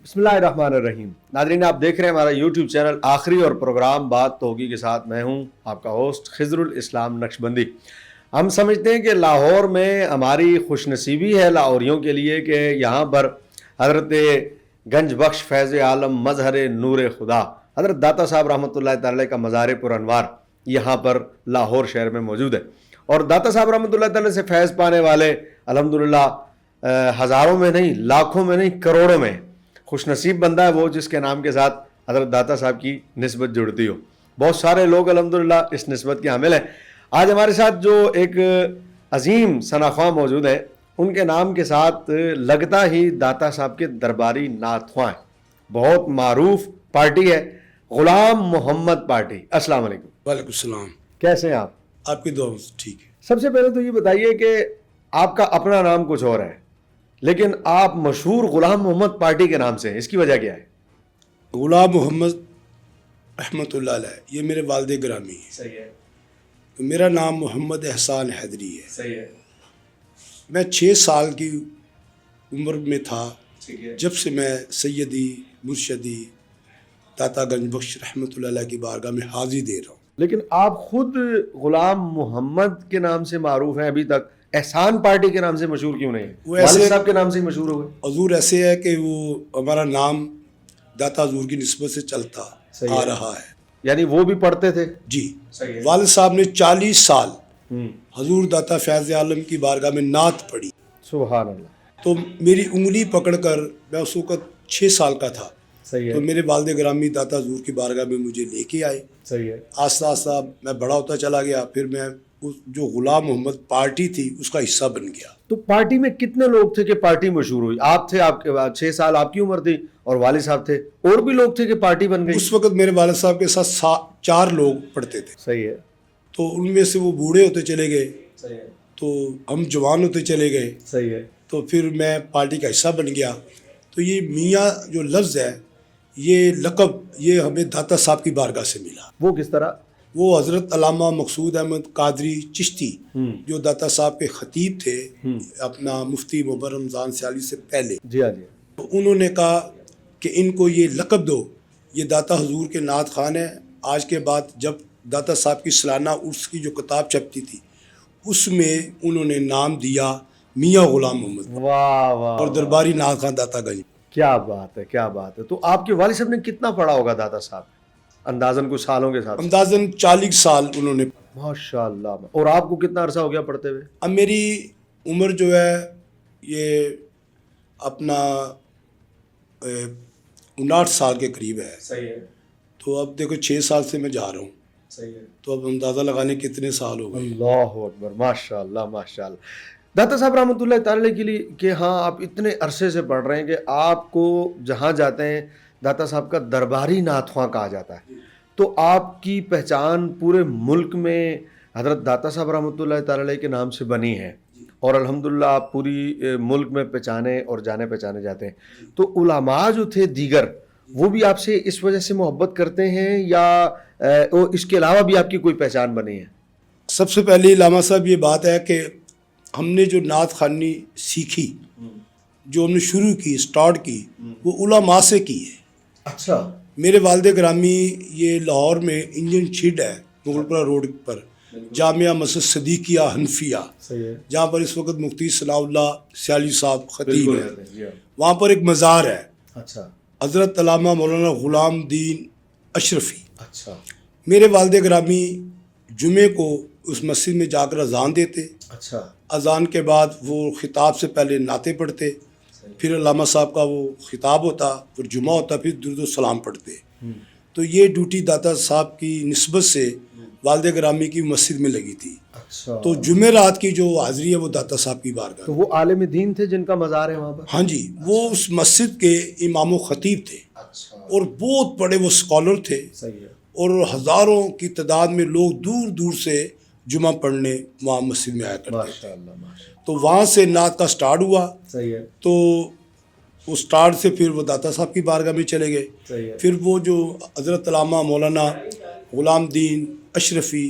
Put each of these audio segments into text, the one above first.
बिस्मिल्लाहिर्रहमानिर्रहीम। नाज़रीन, आप देख रहे हैं हमारा यूट्यूब चैनल आखिरी और प्रोग्राम बात तो होगी के साथ मैं हूं आपका होस्ट खिज़रुल इस्लाम नक्शबंदी। हम समझते हैं कि लाहौर में हमारी खुशनसीबी है लाहौरियों के लिए कि यहाँ पर हज़रत गंज बख्श फैज़ आलम मज़हर नूर खुदा हज़रत दाता साहब रहमतुल्लाह तआला का मज़ार पुरअनवार यहाँ पर लाहौर शहर में मौजूद है। और दाता साहब रहमतुल्लाह तआला से फैज़ पाने वाले अल्हम्दुलिल्लाह हज़ारों में नहीं, लाखों में नहीं, करोड़ों में खुशनसीब बंदा है वो जिसके नाम के साथ हज़रत दाता साहब की निस्बत जुड़ती हो। बहुत सारे लोग अल्हम्दुलिल्लाह इस निस्बत के हामिल हैं। आज हमारे साथ जो एक अजीम सनाख्वां मौजूद है, उनके नाम के साथ लगता ही दाता साहब के दरबारी नाथख्वां है। बहुत मारूफ पार्टी है ग़ुलाम मोहम्मद पार्टी। अस्सलाम वालेकुम। वालेकुम सलाम। कैसे हैं आप? आपकी दुआ ठीक है। सबसे पहले तो ये बताइए कि आपका अपना नाम कुछ और है लेकिन आप मशहूर ग़ुलाम मोहम्मद पार्टी के नाम से हैं, इसकी वजह क्या है? ग़ुलाम मोहम्मद रहमतुल्लाह अलैह ये मेरे वालिद गिरामी है। सही है। तो मेरा नाम मोहम्मद एहसान हैदरी है। सही है। मैं 6 साल की उम्र में था ठीक है। जब से मैं सैयदी मुर्शदी दाता गंज बख्श रहमतुल्लाह अलैह की बारगाह में हाज़िर दे रहा हूँ। लेकिन आप खुद ग़ुलाम मोहम्मद के नाम से मारूफ हैं, अभी तक एहसान पार्टी के नाम से मशहूर क्यों नहीं है? वो ऐसे- वालिद साहब के नाम से ही मशहूर हो गए। हजूर ऐसे है कि वो हमारा नाम दाता हजूर की निस्बत से चलता सही आ है। रहा है। यानी वो भी पढ़ते थे। जी। सही है। वालिद साहब ने 40 साल हजूर दाता फैज़ आलम की बारगाह में नात पढ़ी। सुभान अल्लाह। तो मेरी उंगली पकड़कर मैं उस वक़्त 6 साल का था। सही है। तो मेरे वालिद गिरामी दाता हजूर की बारगाह में मुझे लेके आए। सही है। आस्ता आस्ता मैं बड़ा होता चला गया। फिर मैं उस जो ग़ुलाम मोहम्मद पार्टी थी उसका हिस्सा बन गया। तो पार्टी में कितने लोग थे कि पार्टी मशहूर हुई? आप थे, आपके बाद 6 साल आपकी उम्र थी और वालिद साहब थे, और भी लोग थे कि पार्टी बन गई? उस वक़्त मेरे वालिद साहब के साथ 4 लोग पढ़ते थे। सही है। तो उनमें से वो बूढ़े होते चले गए सही है। तो हम जवान होते चले गए। सही है। तो फिर मैं पार्टी का हिस्सा बन गया। तो ये मियाँ जो लफ्ज़ है, ये लक़ब ये हमें दाता साहब की बारगाह से मिला। वो किस तरह? वो हज़रत अल्लामा मकसूद अहमद कादरी चिश्ती जो दाता साहब के ख़तीब थे अपना मुफ्ती मुबर्रम रमज़ान सियाली से पहले, जी हाँ जी। तो उन्होंने कहा कि इनको ये लक़ब दो, ये दाता हजूर के नात खान है। आज के बाद जब दाता साहब की सालाना उर्स की जो किताब छपती थी उसमें उन्होंने नाम दिया मियाँ ग़ुलाम मोहम्मद वाह वाह। और दरबारी नात खान दाता गंज। क्या बात है, क्या बात है। तो आपके वालिद साहब ने कितना पढ़ा होगा दाता साहब, अंदाजन कुछ सालों के साथ? अंदाज़न 40 साल उन्होंने। माशाल्लाह। और आपको कितना अरसा हो गया पढ़ते हुए? अब मेरी उम्र जो है ये अपना 59 साल के करीब है। सही है। तो अब देखो 6 साल से मैं जा रहा हूँ। सही है। तो अब अंदाज़ा लगाने कितने साल हो गए। अल्लाह अकबर। माशाल्लाह माशाल्लाह। दाता साहब रहमतुल्लाह तआला के लिए कि हाँ आप इतने अरसे से पढ़ रहे हैं कि आपको जहाँ जाते हैं दाता साहब का दरबारी नाथख्वां कहा जाता है। तो आपकी पहचान पूरे मुल्क में हज़रत दाता साहब रहमतुल्लाह तआला के नाम से बनी है और अल्हम्दुलिल्लाह आप पूरी मुल्क में पहचाने और जाने पहचाने जाते हैं। तो उलमा जो थे दीगर वो भी आपसे इस वजह से मोहब्बत करते हैं या इसके अलावा भी आपकी कोई पहचान बनी है? सबसे पहले लामा साहब ये बात है कि हमने जो नात खानी सीखी, जो हमने शुरू की स्टार्ट की, वो उलमा से की है। अच्छा। मेरे वालिद गिरामी ये लाहौर में इंजन शिड है मुगलपुरा रोड पर, जामिया मस्जिद सदीकिया हनफिया, सही है। जहाँ पर इस वक्त मुफ्ती सनाउल्लाह सियाली साहब खतीब है। है। वहाँ पर एक मज़ार है अच्छा हज़रत अल्लामा मौलाना ग़ुलाम दीन अशरफ़ी। अच्छा मेरे वालिद गिरामी जुमे को उस मस्जिद में जाकर अजान देते। अच्छा। अजान के बाद वो खिताब से पहले नाते पढ़ते, फिर अल्लामा साहब का वो खिताब होता, फिर जुमा होता, फिर दुरूद व सलाम पढ़ते। तो ये ड्यूटी दाता साहब की निस्बत से वालिद गिरामी की मस्जिद में लगी थी। अच्छा। तो जुमेरात की जो हाज़िरी है वो दाता साहब की बारगाह। तो वो आलिम दीन थे जिनका मज़ार है वहाँ पर? हाँ जी, वो उस मस्जिद के इमाम ख़तीब थे। अच्छा। और बहुत बड़े वो स्कॉलर थे। सही है। और हज़ारों की तादाद में लोग दूर दूर से जुमा पढ़ने वहाँ मस्जिद में आया करते थे। माशाल्लाह माशाल्लाह। तो वहाँ से नात का स्टार्ट हुआ। सही है। तो वो स्टार्ट से फिर वो दाता साहब की बारगाह में चले गए। सही है। फिर वो जो हज़रत अल्लामा मौलाना ग़ुलाम दीन अशरफ़ी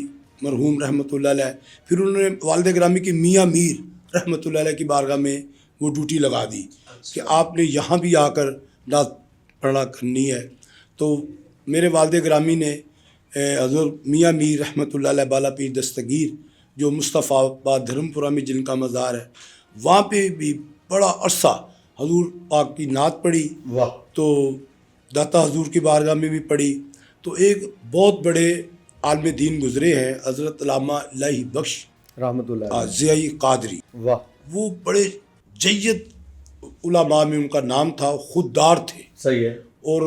मरहूम रहमतुल्लाह अलैह, फिर उन्होंने वालिद गिरामी की मियाँ मीर रहमतुल्लाह अलैह की बारगाह में वो ड्यूटी लगा दी कि आपने यहाँ भी आकर नात पढ़ना करनी है। तो मेरे वालिद ग्रामी ने हज़रत मियाँ मीर रहमतुल्लाह अलैह बाला पीर दस्तगीर जो मुस्तफ़ाबाद धर्मपुरा में जिनका मज़ार है, वहाँ पे भी बड़ा अरसा हजूर पाक की नात पढ़ी। वाह। तो दाता हजूर की बारगाह में भी पढ़ी। तो एक बहुत बड़े आलम दीन गुज़रे हैं हज़रत अल्लामा इलाही बख्श रहमतुल्लाह ज़ियाई कादरी। वाह। वो बड़े जय्यद उलमा में उनका नाम था, खुददार थे। सही है। और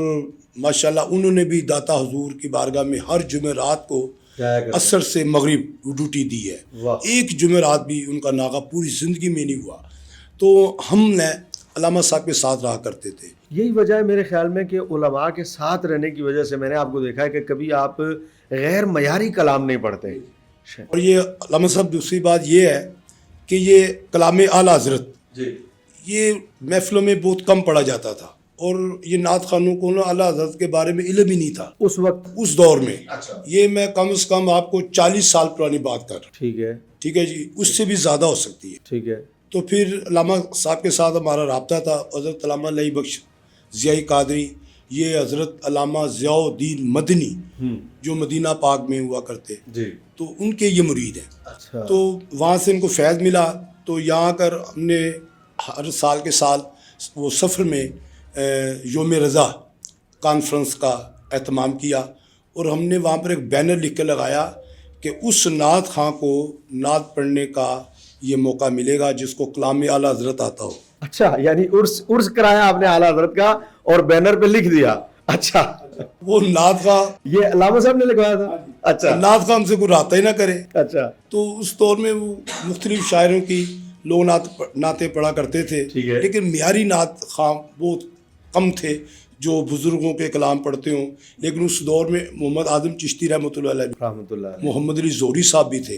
माशाल्लाह उन्होंने भी दाता हजूर की बारगाह में हर जुमेरात को असर से मगरिब ड्यूटी दी है। एक जुमेरात भी उनका नागा पूरी ज़िंदगी में नहीं हुआ। तो हमने अल्लामा साहब के साथ रहा करते थे। यही वजह है मेरे ख्याल में कि उलमा के साथ रहने की वजह से मैंने आपको देखा है कि कभी आप गैर मयारी कलाम नहीं पढ़ते। और ये अल्लामा साहब दूसरी बात ये है कि ये कलाम आला हज़रत ये महफिलों में बहुत कम पढ़ा जाता था, और ये नात खानों को ना आला हज़रत के बारे में इल्म ही नहीं था उस वक्त, उस दौर में। अच्छा। ये मैं कम से कम आपको 40 साल पुरानी बात कर रहा हूँ। ठीक है जी, उससे भी ज़्यादा हो सकती है। ठीक है। तो फिर अल्लामा साहब के साथ हमारा रब्ता था। हज़रत अल्लामा इलाही बख्श ज़ियाई कादरी, ये हज़रत अल्लामा ज़ियाउद्दीन मदनी जो मदीना पाक में हुआ करते जी, तो उनके ये मुरीद हैं। अच्छा। तो वहाँ से इनको फैज़ मिला। तो यहाँ कर हमने हर साल के साल वो सफ़र में योम रज़ा कॉन्फ्रेंस का एहतमाम किया, और हमने वहाँ पर एक बैनर लिख के लगाया कि उस नात खां को नात पढ़ने का ये मौका मिलेगा जिसको कलाम आला हज़रत आता हो। अच्छा, यानी उर्स कराया आपने आला हज़रत का और बैनर पे लिख दिया। अच्छा, वो नात खां ये अल्लामा साहब ने लिखवाया था। अच्छा, नात खां हमसे कोई राता ही ना करे। अच्छा। तो उस दौर में वो मुख्तलिफ शायरों की लोग नातें पढ़ा करते थे, लेकिन मियारी नात खां बहुत कम थे जो बुज़ुर्गों के कलाम पढ़ते हों। लेकिन उस दौर में मोहम्मद आज़म चिश्ती रहमतुल्लाह अलैह, मोहम्मद अली ज़ोहरी साहब भी थे।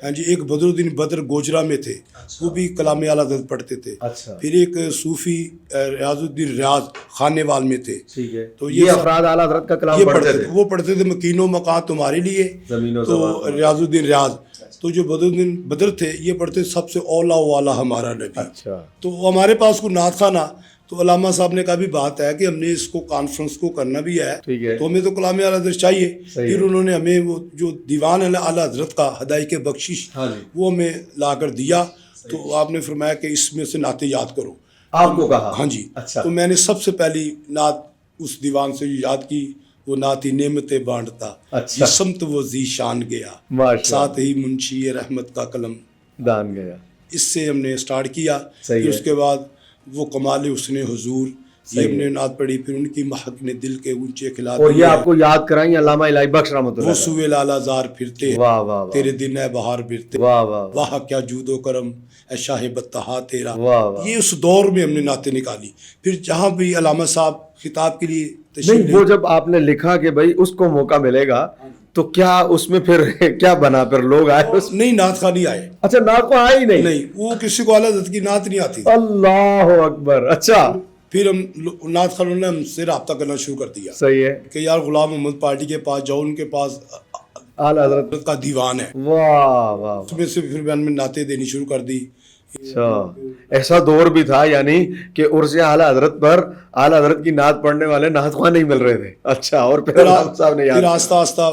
हाँ जी, एक बदरुद्दीन बदर गोजरा में थे। अच्छा। वो भी कलाम आला हज़रत पढ़ते थे। अच्छा। फिर एक सूफ़ी रियाजुद्दीन रियाज खानेवाल में थे। ठीक है। तो ये अफराद आला हज़रत का कलाम पढ़ते थे। वो पढ़ते थे मकीनो मकान तुम्हारे लिए, तो रियाजुद्दीन रियाज। तो जो बदरुद्दीन बदर थे ये पढ़ते सबसे औला वाला हमारा नबी। अच्छा। तो हमारे पास को नात खाना, तो अल्लामा साहब ने कहा भी बात है कि हमने इसको कॉन्फ्रेंस को करना भी है, तो हमें तो कलाम आला हज़रत चाहिए। फिर उन्होंने हमें वो जो दीवान आला हज़रत का हदायक बख्शिश वो हमें ला कर दिया। तो आपने फरमाया कि इसमें से नाते याद करो। आपको कहा? हाँ जी। अच्छा। तो मैंने सबसे पहली नात उस दीवान से याद की, वो नाती नेमतें बांटता। अच्छा। जिस्म तो वो जीशान गया, साथ ही मुंशी रहमत का कलम दान गया। इससे हमने स्टार्ट किया। फिर उसके बाद वो कमाल उसने हुजूर ये हमने नात पढ़ी। फिर उनकी महक ने दिल के ऊंचे खिला, और ये आपको याद कराई अल्लामा इलाही बख्श रहमतुल्लाह। वो सुए लाला जार फिरते, वाह वाह, तेरे दिन है बहार बिरते, वाह वाह, वाह क्या जूदो करम ऐ शाह बत्तहा तेरा। वाह। ये उस दौर में हमने नाते निकाली। फिर जहाँ भी अल्लामा साहब खिताब के लिए नहीं, वो जब आपने लिखा कि भाई उसको मौका मिलेगा, तो क्या उसमें फिर क्या बना, फिर लोग आए नहीं, नात खानी आए। अच्छा, नात को आए ही नहीं, वो किसी को आला हज़रत की नात नहीं आती। अल्लाह अकबर। अच्छा। फिर हम नात खानों ने हमसे रब्ता करना शुरू कर दिया। सही है कि यार गुलाम मोहम्मद पार्टी के पास जाओ, उनके पास आला हज़रत का दीवान है। वाह वाह। उसमें से फिर मैंने नाते देनी शुरू कर दी। अच्छा, ऐसा दौर भी था यानी कि उर्स आला हज़रत पर आला हज़रत की नात पढ़ने वाले नात ख़्वां नहीं मिल रहे थे। अच्छा, और फिर आस्ता आस्ता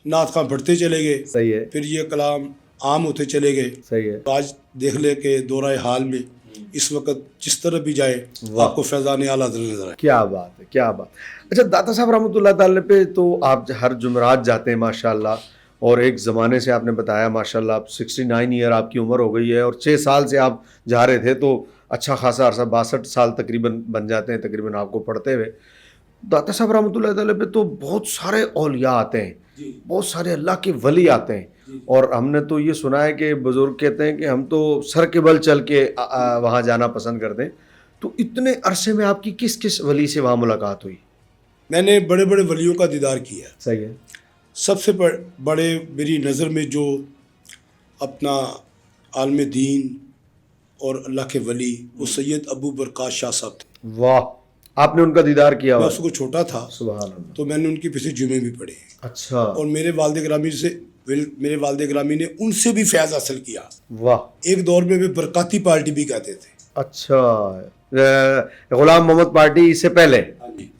नात खां बढ़ते चले गए। सही है। फिर ये कलाम आम होते चले गए। सही है। तो आज देख ले के दौराए हाल में इस वक्त जिस तरह भी जाए आपको फैज़ान आला हज़रत नज़र आए। क्या बात है, क्या बात। अच्छा, दाता साहब रहमतुल्लाह ताला पे तो आप हर जुमरात जाते हैं माशाल्लाह, और एक ज़माने से आपने बताया माशाल्लाह आप 69 ईयर आपकी उम्र हो गई है, और 6 साल से आप जा रहे थे, तो अच्छा खासा अरसा 62 साल तकरीबन बन जाते हैं तकरीबन आपको पढ़ते हुए। दाता साहब रहमतुल्लाह ताला पे तो बहुत सारे औलिया आते हैं, बहुत सारे अल्लाह के वली आते हैं, और हमने तो ये सुना है कि बुज़ुर्ग कहते हैं कि हम तो सर के बल चल के वहाँ जाना पसंद करते हैं। तो इतने अरसे में आपकी किस किस वली से वहाँ मुलाकात हुई? मैंने बड़े बड़े वलियों का दीदार किया। सही है। सबसे बड़े मेरी नज़र में जो अपना आलम दीन और अल्लाह के वली वो सैयद अबू बरकात शाह साहब थे। वाह, आपने उनका दीदार किया? मैं उसको छोटा था, सुभान अल्लाह, तो मैंने उनके पीछे जुमे भी पढ़े। अच्छा। और मेरे वालिद ग्रामी ने उनसे भी फैज़ हासिल किया। वाह। एक दौर में वे बरकाती पार्टी भी कहते थे। अच्छा, गुलाम मोहम्मद पार्टी इससे पहले?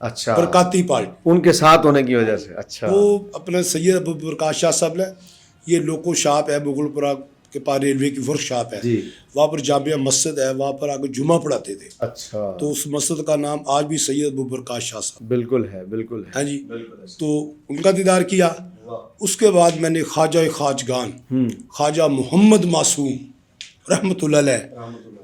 अच्छा, बरकाती पार्टी। उनके साथ होने की वजह से। अच्छा, वो अपने सैयद अबू प्रकाश शाह साहब ने, ये लोको शॉप है मुगलपुरा के पास, रेलवे की वर्कशॉप है, जी। वहाँ पर जामिया मस्जिद है, वहाँ पर आगे जुमा पढ़ाते थे। अच्छा, तो उस मस्जिद का नाम आज भी सैयद अबू प्रकाश शाह साहब। बिल्कुल है, बिल्कुल है। हाँ जी। बिल्कुल है। तो उनका दीदार किया। उसके बाद मैंने ख्वाजा खाजगान ख्वाजा मोहम्मद मासूम रहमतुल्लाह अलैह,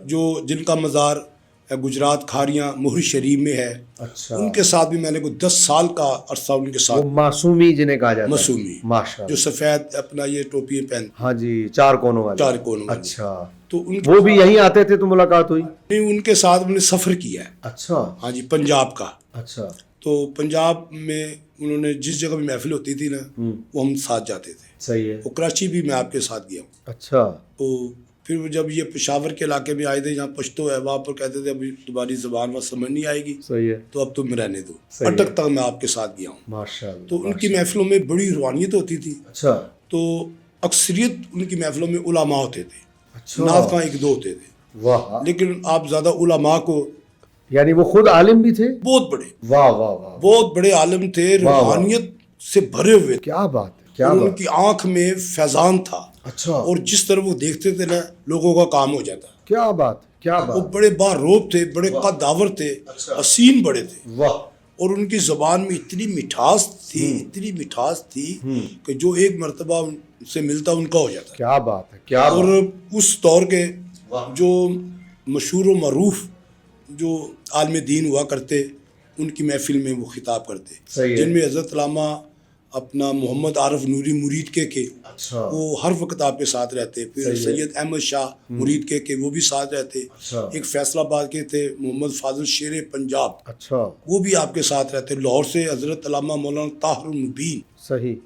जो जिनका मज़ार गुजरात खारियाँ मोहर शरीफ में है, अच्छा, उनके साथ भी मैंने कोई 10 साल का अरसा उनके वो साथ। मासूमी जिन्हें कहा जाता है। मासूमी, माशाल्लाह। जो सफ़ेद अपना ये टोपी पहन, हाँ जी, 4 कोनों वाले। 4 कोनों वाली। अच्छा, तो उनके वो भी यहीं आते थे तो मुलाकात हुई? उनके साथ मैंने सफ़र किया है। अच्छा, हाँ जी, पंजाब का। अच्छा, तो पंजाब में उन्होंने जिस जगह भी महफिल होती थी ना, वो हम साथ जाते थे। सही है। वो कराची भी मैं आपके साथ गया हूँ। अच्छा, तो फिर जब ये पेशावर के इलाके में आए थे, जहाँ पश्तो है, वहाँ पर कहते थे अभी तुम्हारी ज़बान वहाँ समझ नहीं आएगी, सही है। तो अब तुम रहने दो। सही है। अटक तक मैं आपके साथ गया हूँ। माशाल्लाह। तो उनकी महफिलों में बड़ी रूहानियत होती थी। अच्छा, तो अक्सरियत उनकी महफिलों में उलामा होते थे। अच्छा, नात खां 1-2 होते थे, वाह, लेकिन आप ज़्यादा उलामा को, यानी वो खुद आलिम भी थे? बहुत बड़े, वाह वाह वाह, बहुत बड़े आलिम थे, वाह, वाह। रूहानियत से भरे हुए थे। क्या बात है, क्या और बात। उनकी आंख में फैजान था। अच्छा, और जिस तरह वो देखते थे ना, लोगों का काम हो जाता। क्या बात, क्या वो बात। बड़े बारोब थे, बड़े कद्दावर थे, हसीन बड़े थे। वाह, और उनकी ज़बान में इतनी मिठास थी, इतनी मिठास थी कि जो एक मर्तबा उनसे मिलता उनका हो जाता। क्या बात है, क्या बात। और उस दौर के जो मशहूर व मरूफ जो आलम दीन हुआ करते, उनकी महफिल में वो खिताब करते, सही है। जिनमें हज़रत अल्लामा अपना मोहम्मद आरिफ नूरी मुरीद के अच्छा, वो हर वक्त आपके साथ रहते। फिर सैयद अहमद शाह मुरीद के वो भी साथ रहते। अच्छा, एक फैसलाबाद के थे मोहम्मद फाजिल शेर पंजाब, अच्छा, वो भी आपके साथ रहते। लाहौर से हज़रत अल्लामा मौलाना ताहिर मुबीन सही,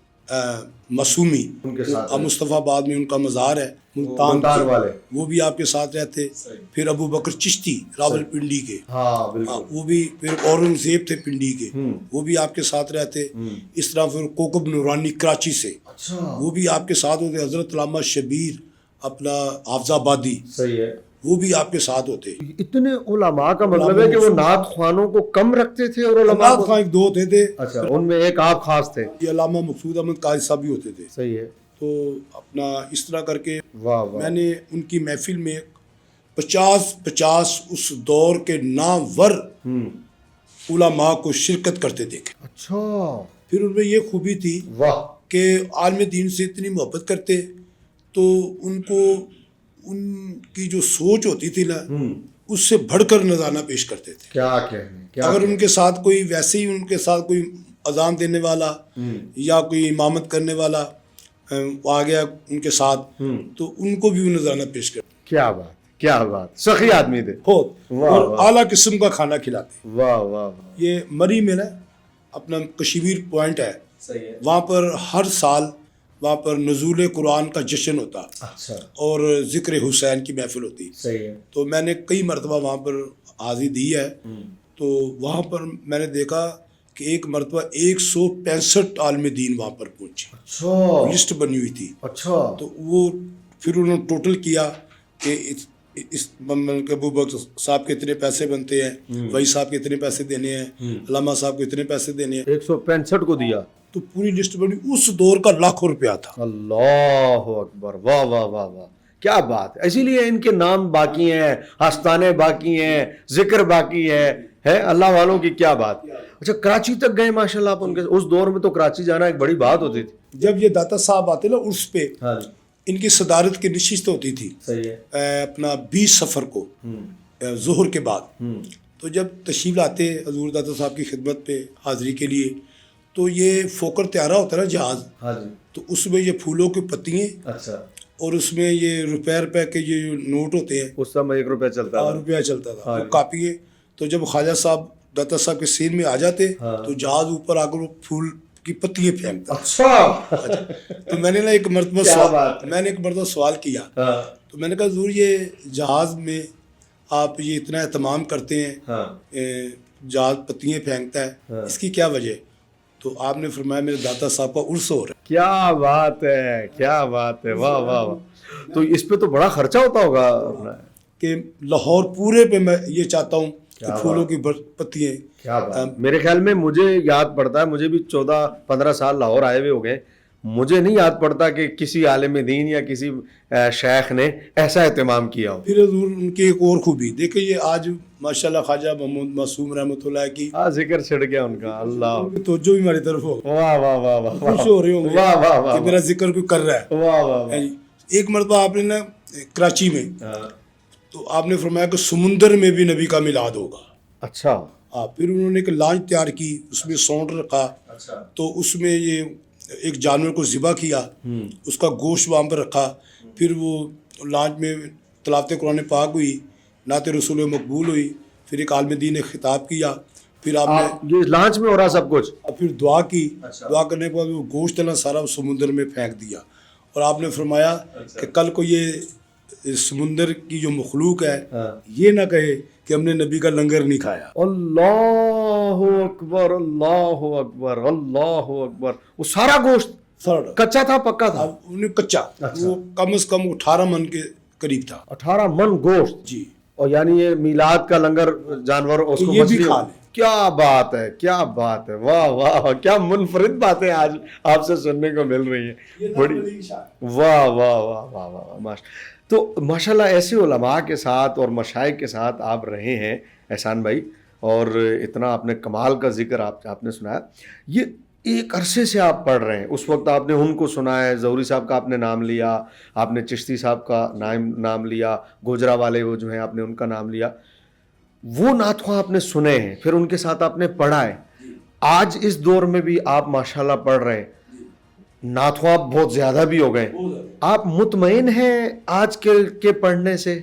मासूमी, उनके साथ अब मुस्तफ़ाबाद में उनका मज़ार है, मुल्तान मुल्तान वाले, वो भी आपके साथ रहते। फिर अबू बकर चिश्ती रावलपिंडी के, हाँ हाँ, बिल्कुल, वो भी। फिर औरंगजेब थे पिंडी के, वो भी आपके साथ रहते। इस तरह फिर कोकब नूरानी कराची से, अच्छा, वो भी आपके साथ होते। हज़रत अल्लामा शबीर अपना हाफजाबादी, सही है। वो भी आपके साथ होते। इतने उलमा का मतलब है कि वो नात ख्वानों को कम रखते थे और उलमा नात को। खां 1-2 होते थे। अच्छा, उनमें एक आप खास थे। ये अल्लामा मकसूद अहमद काजी साहब भी होते थे। सही है। तो अपना इस तरह करके वाह वाह, मैंने उनकी महफिल में 50-50 उस दौर के नामवर उलमा को शिरकत करते देखे। अच्छा, फिर उनमें ये खूबी थी वाह, कि आलम दीन से इतनी मोहब्बत करते, तो उनको उनकी जो सोच होती थी ना, उससे बढ़कर नज़ाना पेश करते थे। क्या कहने, क्या अगर कहने। उनके साथ कोई वैसे ही उनके साथ कोई अजान देने वाला या कोई इमामत करने वाला आ गया उनके साथ, तो उनको भी वो नज़ाना पेश करते। क्या बात, क्या बात, सखी आदमी थे। वाह, और वाह। आला किस्म का खाना खिलाते। वाह वाह वाह, ये मरी में ना अपना कश्मीर पॉइंट है, सही है। वहाँ पर हर साल वहाँ पर नज़ूल कुरान का जश्न होता अच्छा, और ज़िक्र हुसैन की महफिल होती। सही है। तो मैंने कई मरतबा वहाँ पर हाज़िरी दी है। तो वहाँ पर मैंने देखा कि एक मरतबा 165 आलम दीन वहाँ पर पहुँचे, अच्छा, लिस्ट बनी हुई थी। अच्छा, तो वो फिर उन्होंने टोटल किया कि इस अबू बकर साहब के इतने पैसे बनते हैं, वही साहब के इतने पैसे देने हैं, अल्लामा साहब को इतने पैसे देने हैं। 165 को दिया। तो पूरी लिस्ट बनी। उस दौर का लाखों रुपया था। अल्लाह अकबर, वाह वाह वाह वाह, क्या बात है। इसीलिए इनके नाम बाकी हैं, आस्ताने बाकी हैं, जिक्र बाकी है अल्लाह वालों की। क्या बात। अच्छा, कराची तक गए माशाल्लाह आप उनके। उस दौर में तो कराची जाना एक बड़ी बात होती थी। जब ये दाता साहब आते ना उर्स पे, हाँ, इनकी सदारत की नशिस्त होती थी। सही है। अपना 20 सफ़र को ज़ोहर के बाद। तो जब तशरीफ़ लाते हजूर दाता साहब की खिदमत पे हाज़िरी के लिए, तो ये फोकर त्यारा होता है ना जहाज़, हाँ जी, तो उसमें ये फूलों की पत्तियाँ अच्छा, और उसमें ये रुपये के ये नोट होते हैं। उस समय 1 रुपया चलता था। रुपया चलता था। हाँ वो जी। कापिए। तो जब ख्वाजा साहब दाता साहब के सीन में आ जाते, हाँ। तो जहाज़ ऊपर आकर वो फूल की पत्तियाँ फेंकता। अच्छा, तो मैंने ना एक मरतबा क्या बात है। मैंने एक मरतबा सवाल किया। हाँ, तो मैंने कहा ज़रूर ये जहाज़ में आप ये इतना एहतमाम करते हैं, हाँ, जहाज़ पत्तियाँ फेंकता है, हाँ। इसकी क्या वजह। तो आपने फरमाया मेरे दाता साहब का उर्स हो रहा है। क्या बात है, क्या बात है, वाह वाह वाह। तो इस पे तो बड़ा खर्चा होता होगा अपना। कि लाहौर पूरे पे मैं ये चाहता हूँ क्या फूलों की पत्तियाँ। क्या बात। मेरे ख्याल में मुझे याद पड़ता है, मुझे भी 14-15 साल लाहौर आए हुए हो गए, मुझे नहीं याद पड़ता कि किसी आलिम दीन या किसी शेख ने ऐसा एहतमाम किया हो। फिर हजूर उनकी एक और खूबी देखिए, ये आज माशाल्लाह ख्वाजा मोहम्मद मासूम रहमतुल्लाह की जिक्र छिड़ गया उनका, अल्लाह, तो जो भी हमारी तरफ हो, वाह वाह वाह वाह, खुश हो रहे होंगे वाह वाह वाह, कि मेरा जिक्र कोई कर रहा है। वाह वाह वाह। एक मरतबा आपने ना कराची में, हाँ, तो आपने फरमाया कि समुंदर में भी नबी का मिलाद होगा। अच्छा हाँ, फिर उन्होंने एक लांच तैयार की, उसमें सौंठ रखा, अच्छा, तो उसमें ये एक जानवर को ज़िबा किया, उसका गोश्त वहाँ पर रखा, फिर वो लांच में तलावत कुरान पाक हुई, नात रसूल मकबूल हुई, फिर एक आलिम दीन ने खिताब किया, फिर आपने ये लॉन्च में हो रहा सब कुछ। फिर दुआ की। अच्छा। दुआ करने के बाद वो गोश्त ना सारा उस समुंदर में फेंक दिया, और आपने फरमाया कि कल को ये समुंदर की जो मखलूक है, ये ना कहे कि हमने नबी का लंगर नहीं खाया। अल्लाहु अकबर, अल्लाहु अकबर, अल्लाहु अकबर। वो सारा गोश्त सारा कच्चा था पक्का था? अब उन्हें कच्चा, वो कम से कम 18 मन के करीब था। 18 मन गोश्त जी, और यानी ये मीलाद का लंगर जानवर उसको ये भी मछली खा ले। क्या बात है, क्या बात है, वाह वाह वाह, क्या मुनफरिद बातें आज आपसे सुनने को मिल रही है, बड़ी वाह वाह वाह वाह वाह वाह। तो माशाल्लाह ऐसे उलमा के साथ और मशाइख के साथ आप रहे हैं एहसान भाई, और इतना आपने कमाल का जिक्र आपने सुनाया। ये एक अरसे से आप पढ़ रहे हैं, उस वक्त आपने उनको सुना है, ज़हूरी साहब का आपने नाम लिया, आपने चिश्ती साहब का नाम लिया, गोजरा वाले वो जो हैं आपने उनका नाम लिया, वो नातख़्वां आपने सुने हैं, फिर उनके साथ आपने पढ़ा है। आज इस दौर में भी आप माशाल्लाह पढ़ रहे हैं, नातख़्वां बहुत ज़्यादा भी हो गए, आप मुतमईन हैं आज के पढ़ने से?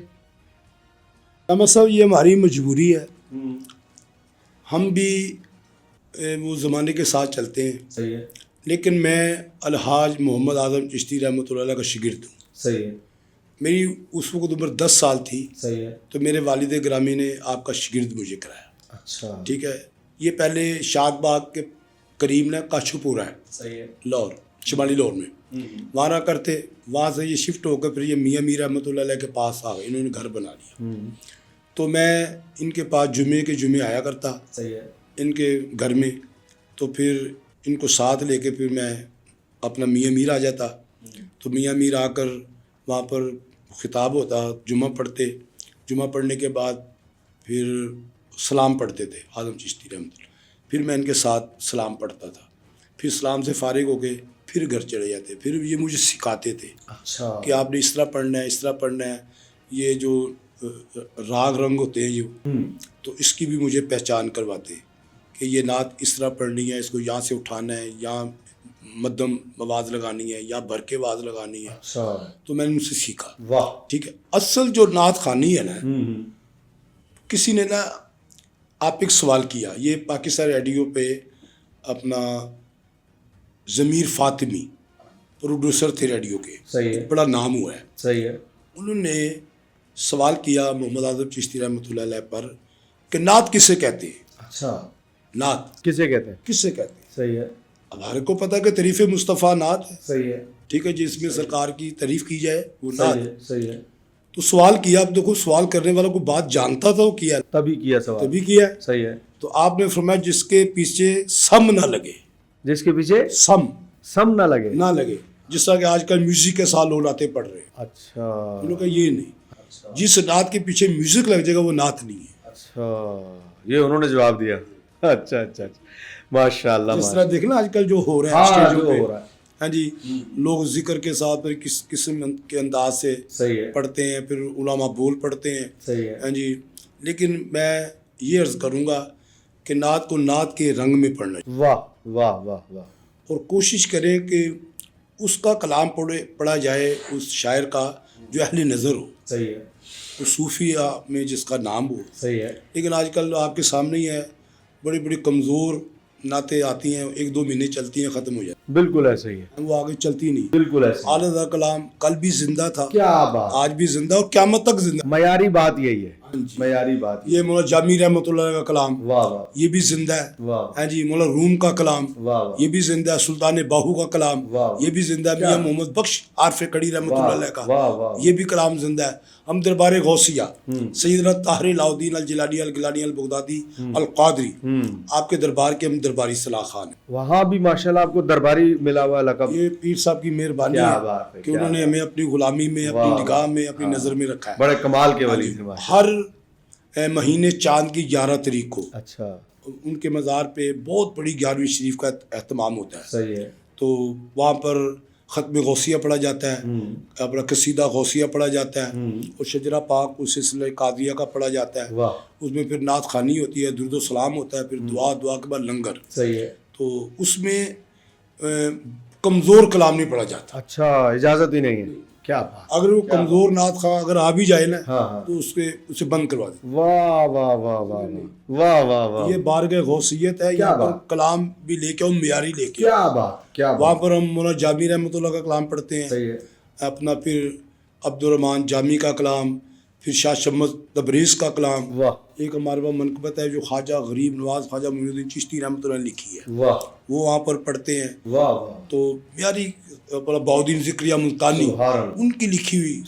साहब ये हमारी मजबूरी है, हम भी वो ज़माने के साथ चलते हैं। सही है, लेकिन मैं अलहाज मोहम्मद आज़म चिश्ती रहमतुल्लाह अलैह का शिगिर्द हूँ। सही है, मेरी उस वक्त उम्र 10 साल थी, सही है, तो मेरे वालिद ग्रामी ने आपका शिगिर्द मुझे कराया। अच्छा, ठीक है, ये पहले शादबाग के करीब ना काशुपुरा है, सही है, लाहौर, शिमाली लाहौर में वहाँ रहा करते। वहाँ से ये शिफ्ट होकर फिर ये मियाँ मीर रहमतुल्लाह अलैह के पास आ गए, इन्होंने घर बना लिया। तो मैं इनके पास जुमे के जुमे आया करता, सही है, इनके घर में, तो फिर इनको साथ लेके फिर मैं अपना मियाँ मीर आ जाता। तो मियाँ मीर आकर वहाँ पर खिताब होता, जुमा पढ़ते, जुमा पढ़ने के बाद फिर सलाम पढ़ते थे आज़म चिश्ती रहमतुल्लाह, फिर मैं इनके साथ सलाम पढ़ता था, फिर सलाम से फारिग होके फिर घर चले जाते, फिर ये मुझे सिखाते थे अच्छा, कि आपने इस तरह पढ़ना है, इस तरह पढ़ना है, ये जो राग रंग होते हैं ये, तो इसकी भी मुझे पहचान करवाते कि ये नात इस तरह पढ़नी है, इसको यहाँ से उठाना है, यहाँ मध्यम आवाज़ लगानी है या भर के आवाज़ लगानी है। अच्छा, तो मैंने उनसे सीखा। वाह, ठीक है, असल जो नात खानी है ना, किसी ने ना आप एक सवाल किया, ये पाकिस्तान रेडियो पे अपना ज़मीर फातिमी प्रोड्यूसर थे रेडियो के, सही है, बड़ा नाम हुआ है, सही है, उन्होंने सवाल किया मोहम्मद आज़म चिश्ती रहमतुल्लाह अलैह पर कि नात किसे कहते हैं, अच्छा, नात किसे कहते हैं? किसे कहते हैं। सही है, हमारे को पता है कि तारीफ़ मुस्तफ़ा नात है, सही है, ठीक है, जिसमें सरकार की तारीफ़ की जाए वो सही नात। है, सही है, तो सवाल किया, अब देखो सवाल करने वाला को बात जानता था, वो किया तभी किया सवाल, तभी किया है। सही है, तो आपने फरमाया जिसके पीछे सम ना लगे, जिसके पीछे सम ना लगे, ना लगे, जिस तरह के आजकल म्यूजिक के साथ लोग नाते पढ़ रहे हैं, अच्छा, उन्होंने कहा ये नहीं, जिस नात के पीछे म्यूजिक लग जाएगा वो नात नहीं है। अच्छा, ये उन्होंने जवाब दिया। अच्छा अच्छा अच्छा, माशाल्लाह, जिस तरह देखना आजकल जो हो रहा है हाँ, स्टेजों जो पे, हो रहा है, हाँ जी, लोग जिक्र के साथ फिर किस किस्म के अंदाज से सही है, पढ़ते हैं, फिर उलामा बोल पढ़ते हैं, सही है, हाँ जी। लेकिन मैं ये अर्ज़ करूँगा कि नात को नात के रंग में पढ़ना चाहिए, वाह वाह वाह वाह, और कोशिश करें कि उसका कलाम पढ़ा जाए उस शायर का जो अहले नज़र हो, सही है, उस सूफिया में जिसका नाम हो। सही है, लेकिन आजकल आपके सामने ही है, बड़ी बड़ी कमज़ोर नातें आती हैं, 1-2 महीने चलती हैं, ख़त्म हो जाती बिल्कुल ऐसे ही है, हैं, वो आगे चलती नहीं। बिल्कुल ऐसे ही। आला कलाम कल भी जिंदा था, क्या बात, आज भी जिंदा और क़यामत तक जिंदा। मयारी बात यही है, معیاری بات. یہ مولا جامی رحمۃ اللہ علیہ کا کلام واہ واہ یہ بھی زندہ ہے. واہ ہاں جی مولا روم کا کلام واہ واہ یہ بھی زندہ ہے. سلطان باہو کا کلام واہ. یہ بھی زندہ ہے. میاں محمد بخش عارف کڑی رحمۃ اللہ علیہ کا واہ واہ یہ بھی کلام زندہ ہے. ہم دربار غوثیہ سیدنا طاہر علاؤدین الجیلانی الگیلانی البغدادی القادری آپ کے دربار کے ہم درباری صلاح خان ہیں. وہاں بھی ماشاءاللہ آپ کو درباری ملا ہوا لقب. یہ پیر صاحب کی مہربانی کیا بات ہے ہے، کہ کیا انہوں نے ہمیں اپنی غلامی میں اپنی نگاہ میں اپنی نظر میں رکھا ہے. بڑے کمال کے ولی تھے ماشاءاللہ. ہر مہینے چاند کی 11 تاریخ کو اچھا ان کے مزار پہ بہت بڑی 11ویں شریف کا اہتمام ہوتا ہے. صحیح ہے. تو وہاں پر ختم غوثیہ پڑھا جاتا ہے, اپنا قصیدہ غوثیہ پڑھا جاتا ہے, اور شجرہ پاک اس سلسلہ قادریہ کا پڑھا جاتا ہے. واہ اس میں پھر نعت خوانی ہوتی ہے, درود و سلام ہوتا ہے, پھر دعا کے بعد لنگر. صحیح ہے. تو اس میں کمزور کلام نہیں پڑھا جاتا. اچھا اجازت ہی نہیں ہے. کیا بات. اگر وہ کمزور نعت خواہ اگر آ بھی جائے نا ہاں تو اسے بند کروا دیں. واہ واہ واہ واہ واہ واہ واہ. یہ بارگاہ غوثیت ہے. یہاں پر کلام بھی لے کے معیاری لے کے. کیا بات کیا وہاں پر ہم مولانا جامی رحمۃ اللہ کا کلام پڑھتے ہیں. صحیح ہے. اپنا پھر عبد الرحمن جامی کا کلام, پھر شاہ شمس تبریز کا کلام. واہ. ایک ہمارے پاس منقبت ہے جو خواجہ غریب نواز خواجہ معین الدین چشتی رحمۃ اللہ نے لکھی ہے. واہ. وہ وہاں پر پڑھتے ہیں. واہ واہ. تو معیاری بہاؤدین ذکریہ ملتانی ان کی لکھی ہوئی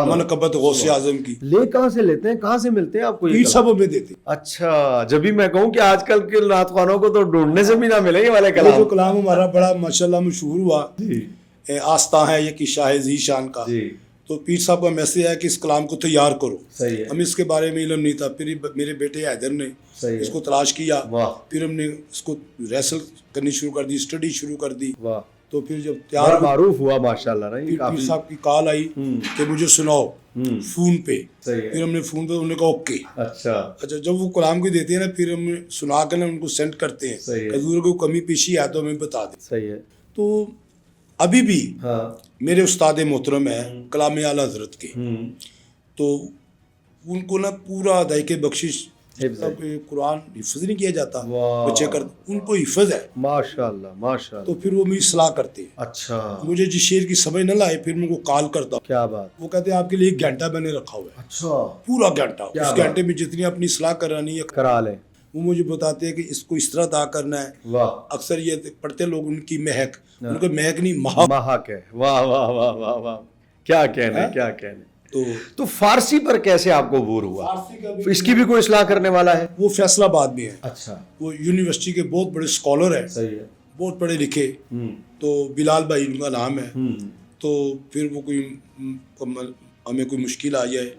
منقبت غوث اعظم کی. لے کہاں سے لیتے ہیں, کہاں سے ملتے ہیں آپ کو؟ پیر صاحب ہمیں دیتے. اچھا جب بھی میں کہوں کہ آج کل کے نعت خوانوں کو تو ڈھونڈنے سے بھی نہ ملے یہ والے کلام. جو کلام ہمارا بڑا ماشاءاللہ مشہور ہوا آستہ ہے یہ کہ شاہ ذی شان کا, تو پیر صاحب کا میسج ہے کہ اس کلام کو تیار کرو. ہمیں اس کے بارے میں علم نہیں تھا. پھر میرے بیٹے حیدر نے اس کو تلاش کیا, پھر ہم نے اس کو ریسل کرنی شروع کر دی, اسٹڈی شروع کر دی. تو پھر جب تیار معروف ہوا ماشاءاللہ نا, پیر صاحب کی کال آئی کہ مجھے سناؤ فون پہ. پھر ہم نے فون پہ انہوں نے کہا اوکے. اچھا جب وہ کلام کو دیتے ہیں نا پھر ہم سنا کر ان کو سینڈ کرتے ہیں کہ حضور کو کمی پیشی ہے تو ہمیں بتا دیں. صحیح ہے. تو ابھی بھی میرے استاد محترم ہیں کلام اعلیٰ حضرت کے, تو ان کو نا پورا ادائیکِ بخشش قرآن حفظ نہیں کیا جاتا, بچے کرتے ان کو حفظ ہے ماشاءاللہ ماشاءاللہ. تو پھر وہ میری صلاح کرتے ہیں. اچھا مجھے جس شعر کی سمجھ نہ لائے پھر میں ان کو کال کرتا ہوں. کیا بات. وہ کہتے ہیں آپ کے لیے 1 گھنٹہ میں نے رکھا ہوا ہے. اچھا پورا گھنٹہ. اس گھنٹے میں جتنی اپنی صلاح کرانی ہے کرا لیں. وہ مجھے بتاتے ہیں کہ اس کو اس طرح ادا کرنا ہے. واہ. اکثر یہ پڑھتے لوگ ان کی مہک, ان کو مہک نہیں مہک ہے. واہ واہ واہ واہ واہ. کیا کہنے کیا کہنے. تو فارسی پر کیسے آپ کو عبور ہوا؟ اس کی بھی کوئی اصلاح کرنے والا ہے؟ وہ فیصل آباد میں ہے. اچھا. وہ یونیورسٹی کے بہت بڑے اسکالر ہیں. صحیح ہے. بہت پڑھے لکھے. تو بلال بھائی ان کا نام ہے. تو پھر وہ کوئی ہمیں کوئی مشکل آ جائے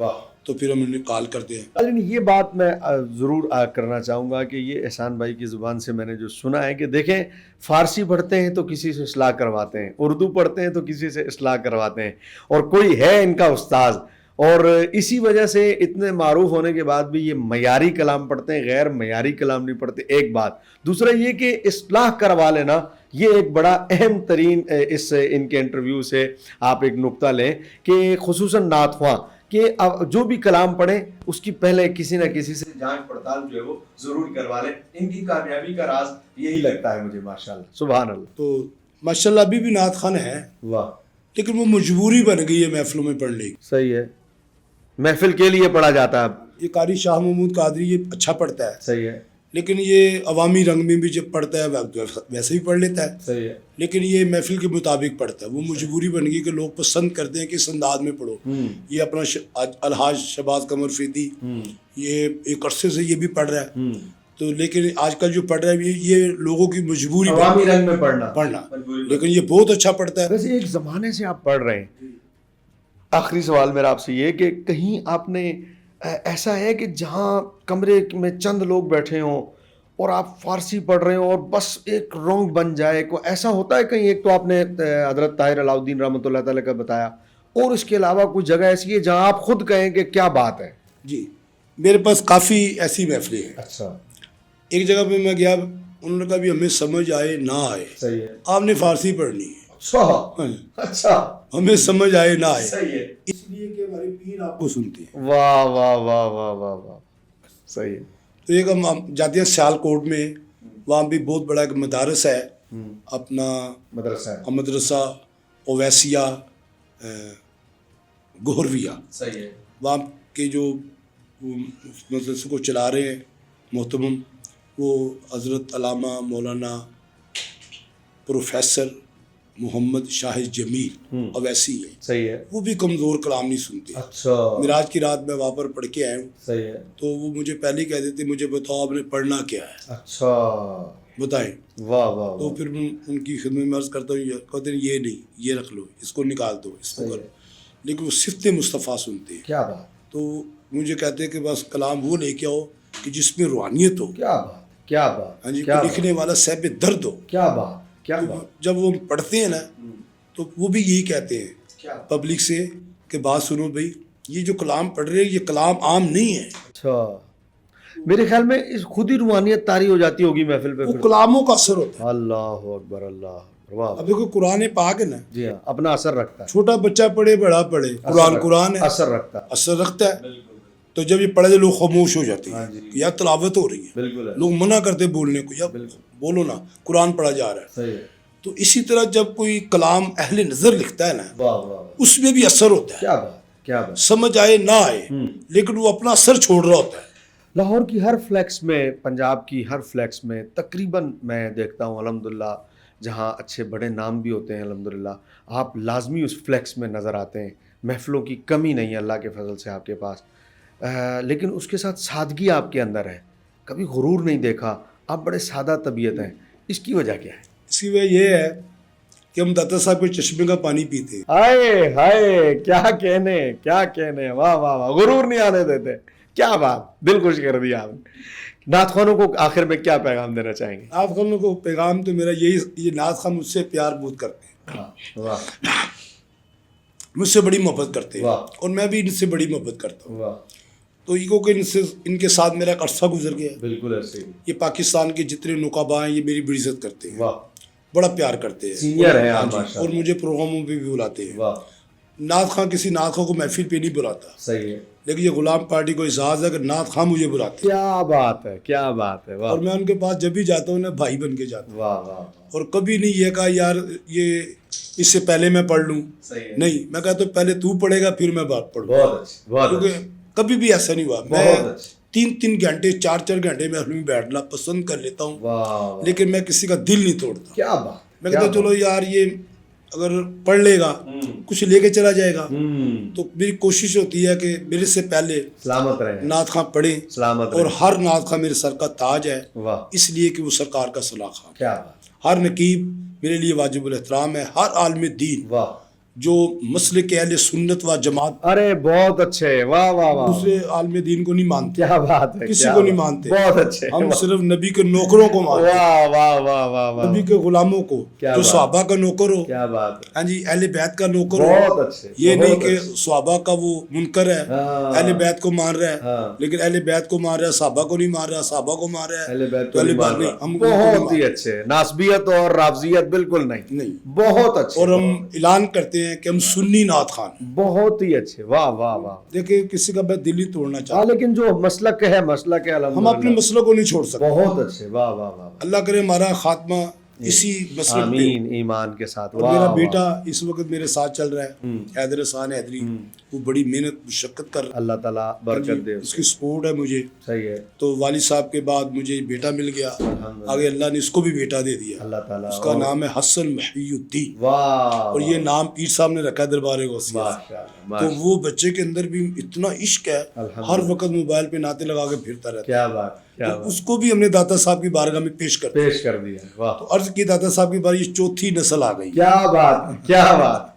تو پھر ہم انہیں کال کرتے ہیں. لیکن یہ بات میں ضرور کرنا چاہوں گا کہ یہ احسان بھائی کی زبان سے میں نے جو سنا ہے کہ دیکھیں فارسی پڑھتے ہیں تو کسی سے اصلاح کرواتے ہیں, اردو پڑھتے ہیں تو کسی سے اصلاح کرواتے ہیں, اور کوئی ہے ان کا استاذ, اور اسی وجہ سے اتنے معروف ہونے کے بعد بھی یہ معیاری کلام پڑھتے ہیں, غیر معیاری کلام نہیں پڑھتے. ایک بات. دوسرا یہ کہ اصلاح کروا لینا یہ ایک بڑا اہم ترین اس ان کے انٹرویو سے آپ ایک نقطہ لیں کہ خصوصاً نعت خواں کہ جو بھی کلام پڑھیں اس کی پہلے کسی نہ کسی سے جانچ پڑتال جو ہے وہ ضرور کروا لیں. ان کی کامیابی کا راز یہی لگتا ہے مجھے ماشاءاللہ. سبحان اللہ. تو ماشاءاللہ ابھی بھی نعت خوان ہے. واہ. لیکن وہ مجبوری بن گئی ہے محفلوں میں پڑھنے کی. صحیح ہے. محفل کے لیے پڑھا جاتا ہے اب. یہ قاری شاہ محمود قادری یہ اچھا پڑھتا ہے. صحیح ہے. لیکن یہ عوامی رنگ میں بھی جب پڑھتا ہے ویسے ہی پڑھ لیتا ہے. صحیح ہے. لیکن یہ محفل کے مطابق پڑھتا ہے. وہ مجبوری بن گئی کہ لوگ پسند کرتے ہیں کہ اس انداز میں پڑھو. یہ اپنا الحاج شہباز قمر فیدی یہ ایک عرصے سے یہ بھی پڑھ رہا ہے. تو لیکن آج کل جو پڑھ رہا ہے یہ لوگوں کی مجبوری عوامی رنگ میں پڑھنا لیکن یہ بہت اچھا پڑھتا ہے. ویسے ایک زمانے سے آپ پڑھ رہے ہیں. آخری سوال میرا آپ سے یہ کہ کہیں آپ نے ایسا ہے کہ جہاں کمرے میں چند لوگ بیٹھے ہوں اور آپ فارسی پڑھ رہے ہوں اور بس ایک رونگ بن جائے, کوئی ایسا ہوتا ہے کہیں؟ ایک تو آپ نے حضرت طاہر علاؤدین رحمۃ اللہ تعالیٰ کا بتایا, اور اس کے علاوہ کوئی جگہ ایسی ہے جہاں آپ خود کہیں کہ کیا بات ہے؟ جی میرے پاس کافی ایسی محفلیں ہیں. اچھا. ایک جگہ پہ میں گیا, انہوں نے کہا بھی ہمیں سمجھ آئے نہ آئے صحیح ہے آپ نے فارسی پڑھنی ہے. اچھا. ہمیں سمجھ آئے نہ آئے صحیح ہے. اس لیے کہ ہمارے پیر آپ کو سنتے ہیں. واہ واہ واہ واہ واہ واہ. صحیح ہے. تو ایک ہم جاتے ہیں سیال کوٹ میں, وہاں بھی بہت بڑا ایک مدارس ہے اپنا مدرسہ اویسیہ گہرویہ. صحیح ہے. وہاں کے جو وہ مدرسے کو چلا رہے ہیں محترم، وہ حضرت علامہ مولانا پروفیسر محمد شاہد جمیل اویسی ہیں. صحیح ہے. وہ بھی کمزور کلام نہیں سنتے. اچھا. معراج کی رات میں وہاں پر پڑھ کے آیا ہوں. صحیح ہے. تو وہ مجھے پہلے ہی کہہ دیتے مجھے بتاؤ آپ نے پڑھنا کیا ہے. اچھا. بتائیں. واہ واہ. تو پھر میں ان کی خدمت میں عرض کرتا ہوں، کہتے ہیں یہ نہیں، یہ رکھ لو، اس کو نکال دو، اس کو کرو. لیکن وہ صفت مصطفیٰ سنتے ہیں. کیا بات. تو مجھے کہتے ہیں کہ بس کلام وہ لے کے آؤ کہ جس میں روحانیت ہو. کیا بات. کیا بات. ہاں جی. لکھنے والا صاحب درد ہو. کیا بات. کیا بات. جب وہ پڑھتے ہیں نا تو وہ بھی یہی کہتے ہیں پبلک سے کہ بات سنو بھائی، یہ جو کلام پڑھ رہے ہیں یہ کلام عام نہیں ہے. اچھا. میرے خیال میں اس خود ہی روحانیت طاری ہو جاتی ہوگی محفل پہ. وہ کلاموں کا اثر ہوتا ہے. اللہ اکبر. اللہ. اب دیکھو قرآن پاک ہے نا. جی ہاں. اپنا اثر رکھتا ہے. چھوٹا بچہ پڑھے بڑا پڑھے، قرآن ہے، اثر رکھتا ہے. اثر رکھتا ہے. تو جب یہ پڑھے لوگ خاموش ہو جاتے ہیں. یا تلاوت ہو رہی ہے، بالکل. لوگ منع کرتے بولنے کو، یا بولو نا، قرآن پڑھا جا رہا ہے. صحیح ہے. تو اسی طرح جب کوئی کلام اہل نظر لکھتا ہے نا، واہ واہ. اس میں بھی اثر ہوتا ہے. کیا بات. کیا بات. سمجھ آئے نہ آئے لیکن وہ اپنا اثر چھوڑ رہا ہوتا ہے. لاہور کی ہر فلیکس میں، پنجاب کی ہر فلیکس میں تقریباً میں دیکھتا ہوں الحمدللہ، جہاں اچھے بڑے نام بھی ہوتے ہیں الحمدللہ، آپ لازمی اس فلیکس میں نظر آتے ہیں. محفلوں کی کمی نہیں ہے اللہ کے فضل سے آپ کے پاس، لیکن اس کے ساتھ سادگی آپ کے اندر ہے. کبھی غرور نہیں دیکھا. آپ بڑے سادہ طبیعت ہیں. اس کی وجہ کیا ہے؟ اس کی وجہ یہ ہے کہ ہم داتا صاحب کے چشمے کا پانی پیتے ہیں. ہائے ہائے، کیا کہنے، کیا کہنے. واہ واہ واہ. غرور نہیں آنے دیتے. کیا بات. دل خوش کر دیا آپ نے. نعت خوانوں کو آخر میں کیا پیغام دینا چاہیں گے؟ نعت خوانوں کو پیغام تو میرا یہی، یہ نعت خوان مجھ سے پیار بہت کرتے ہیں. واہ. مجھ سے بڑی محبت کرتے ہیں. واہ. اور میں بھی ان سے بڑی محبت کرتا ہوں. واہ. تو یہ کہ ان کے ساتھ میرا ایک عرصہ گزر گیا. بالکل ایسے. یہ پاکستان کے جتنے نقباء ہیں یہ میری بڑی عزت کرتے ہیں. واہ. بڑا پیار کرتے ہیں. سینئر ہیں آپ ماشاءاللہ. اور مجھے پروگراموں پہ بھی بلاتے ہیں. واہ. نعت خواں کسی نعت خواں کو محفل پہ نہیں بلاتا. صحیح ہے. لیکن یہ غلام پارٹی کو اعزاز ہے کہ نعت خواں مجھے بلاتے ہیں. کیا بات ہے. کیا بات ہے. واہ. اور میں ان کے پاس جب بھی جاتا ہوں نا بھائی بن کے جاتا ہوں. واہ واہ. اور کبھی نہیں یہ کہا یار یہ اس سے پہلے میں پڑھ لوں. نہیں، میں کہتا ہوں پہلے تو پڑھے گا پھر میں بات پڑھوں. بہت اچھا. بہت کیونکہ کبھی بھی ایسا نہیں ہوا. میں 3 گھنٹے 4 گھنٹے محفل میں بیٹھنا پسند کر لیتا ہوں. واہ. لیکن میں کسی کا دل نہیں توڑتا. کیا بات. میں کہتا ہوں چلو یار یہ اگر پڑھ لے گا کچھ لے کے چلا جائے گا. تو میری کوشش ہوتی ہے کہ میرے سے پہلے سلامت رہے، نعت خواں پڑھیں. سلامت. اور ہر نعت خواں میرے سر کا تاج ہے. واہ. اس لیے کہ وہ سرکار کا صلاح خواں. کیا بات. ہر نقیب میرے لیے واجب الاحترام ہے. ہر عالم دین واہ جو مسلک اہل سنت و جماعت، ارے بہت اچھے. واہ واہ واہ. دوسرے عالم دین کو نہیں مانتے. کیا بات ہے. کسی کو نہیں مانتے. بہت اچھے. ہم صرف نبی کے نوکروں کو مانتے. واہ واہ واہ واہ واہ. نبی کے غلاموں کو جو صحابہ کا نوکر ہو. کیا بات ہے. ہاں جی. اہل بیت کا نوکر ہو. بہت اچھے. یہ نہیں کہ صحابہ کا وہ منکر ہے، اہل بیت کو مان رہا ہے، لیکن اہل بیت کو مان رہا ہے، صحابہ کو نہیں مان رہا، صحابہ کو مان رہا ہے، اہل بیت کو نہیں مان رہا. ہم بہت ہی اچھے. ناسبیت اور رافضیت بالکل نہیں. بہت اچھے. اور ہم اعلان کرتے ہیں کہ ہم سنی نعت خوان. بہت ہی اچھے. واہ واہ واہ. دیکھیں کسی کا میں دل نہیں توڑنا چاہتا، لیکن جو مسلک ہے ہم اپنے مسلک کو نہیں چھوڑ سکتے. بہت اچھے. واہ واہ واہ. اللہ کرے ہمارا خاتمہ اسی مسلک پہ. آمین. ایمان کے ساتھ. اور میرا بیٹا اس وقت میرے ساتھ چل رہا ہے، حیدر حسان حیدری. وہ بڑی محنت مشقت کر رہا ہے. اللہ تعالیٰ برکت دے. اس کی سپورٹ ہے مجھے. صحیح ہے. تو والد صاحب کے بعد مجھے بیٹا مل گیا. آگے اللہ نے اس کو بھی بیٹا دے دیا. اللہ تعالیٰ. اس کا نام ہے حسن محی الدین. واہ. اور یہ نام پیر صاحب نے رکھا ہے دربار غوثیہ. تو وہ بچے کے اندر بھی اتنا عشق ہے، ہر وقت موبائل پہ نعتیں لگا کے پھرتا رہتا ہے. کیا بات. اس کو بھی ہم نے داتا صاحب کی بارگاہ میں پیش کر دیا. واہ. تو عرض کی داتا صاحب کی بار یہ 4تھی نسل آ گئی. کیا بات. کیا بات.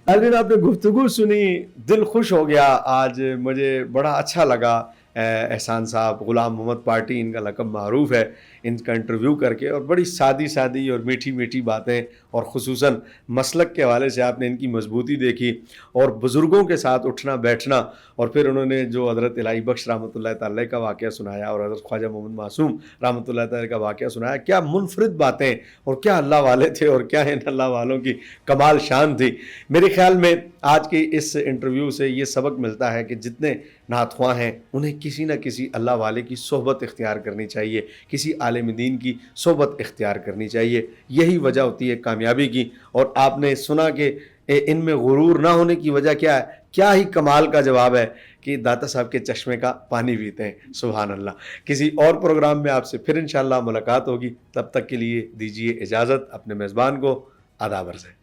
ارے آپ نے گفتگو سنی، دل خوش ہو گیا. آج مجھے بڑا اچھا لگا. احسان صاحب، غلام محمد پارٹی ان کا لقب معروف ہے، ان کا انٹرویو کر کے، اور بڑی سادی اور میٹھی میٹھی باتیں، اور خصوصاً مسلک کے حوالے سے آپ نے ان کی مضبوطی دیکھی، اور بزرگوں کے ساتھ اٹھنا بیٹھنا، اور پھر انہوں نے جو حضرت الہی بخش رحمۃ اللہ تعالی کا واقعہ سنایا، اور حضرت خواجہ محمد معصوم رحمۃ اللہ تعالی کا واقعہ سنایا. کیا منفرد باتیں، اور کیا اللہ والے تھے، اور کیا ان اللہ والوں کی کمال شان تھی. میرے خیال میں آج کی اس انٹرویو سے یہ سبق ملتا ہے کہ جتنے نعت خواں ہیں انہیں کسی نہ کسی اللہ والے کی صحبت اختیار کرنی چاہیے، کسی عالم دین کی صحبت اختیار کرنی چاہیے. یہی وجہ ہوتی ہے کامیابی کی. اور آپ نے سنا کہ ان میں غرور نہ ہونے کی وجہ کیا ہے؟ کیا ہی کمال کا جواب ہے کہ داتا صاحب کے چشمے کا پانی پیتے ہیں. سبحان اللہ. کسی اور پروگرام میں آپ سے پھر انشاءاللہ ملاقات ہوگی. تب تک کے لیے دیجیے اجازت اپنے میزبان کو. آداب عرض ہے.